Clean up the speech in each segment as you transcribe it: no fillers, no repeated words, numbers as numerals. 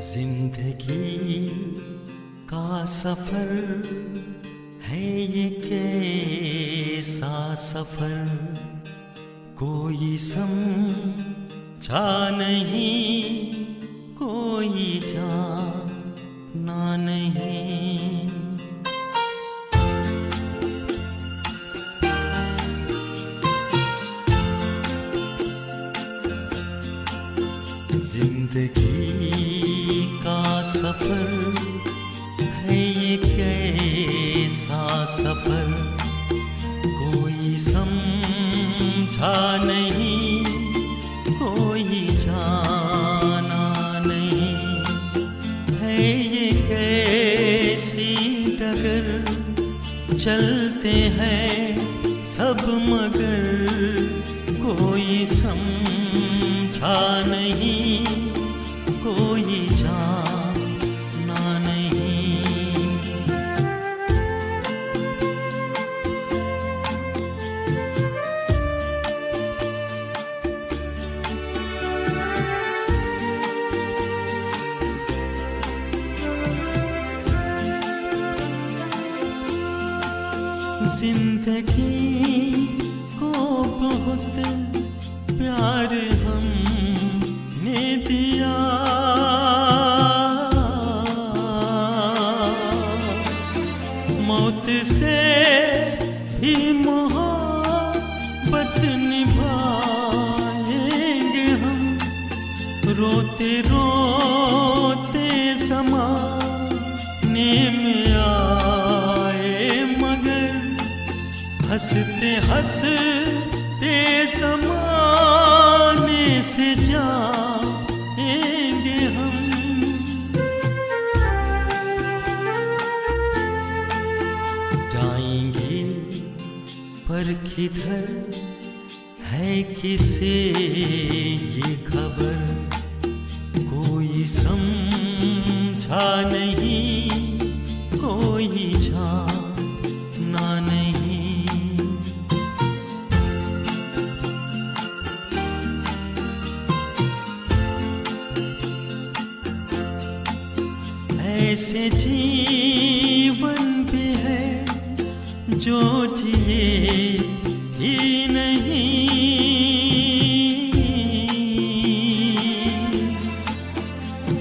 जिंदगी का सफर है ये कैसा सफर, कोई समझा नहीं, कोई जाना नहीं। जिंदगी का सफर है ये कैसा सफर, कोई समझा नहीं, कोई जाना नहीं। है ये कैसी डगर, चलते हैं सब मगर कोई समझा नहीं, कोई जाना नहीं। जिंदगी को बहुत प्यार हमने दिया, मौत से भी मोहब्बत निभाएंगे हम। रोते रोते ज़माने में आए मगर हंसते हंसते ज़माने से जाएंगे हम। जाएंगे पर किधर है किसे ये खबर, कोई समझा नहीं, कोई जाना नहीं। ऐसे जीवन भी है जो जिए ही नहीं,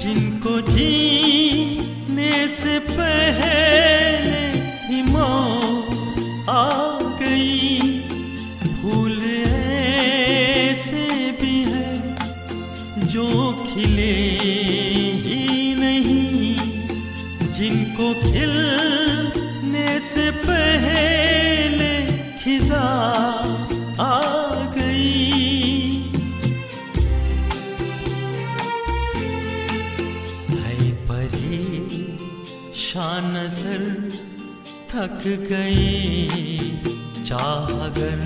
जिनको जीने से पहले ही मौत आ गई। फूल ऐसे भी है जो खिले ही नहीं, जिनको खिलने से पहले खिजा आ गई। है परेशान नजर, थक गए चाहगर,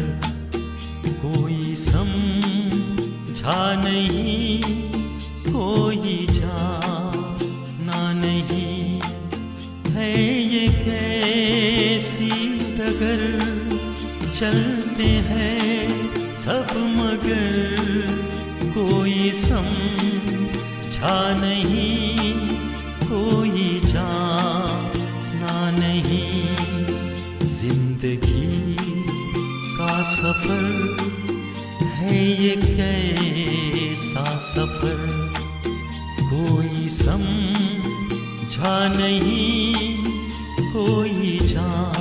कोई समझा नहीं, कोई जाना नहीं। है ये कैसी डगर, चलते हैं सब मगर कोई समझा नहीं, कोई जाना नहीं। जिंदगी का सफर है ये कैसा सफर, कोई समझा नहीं, कोई जाना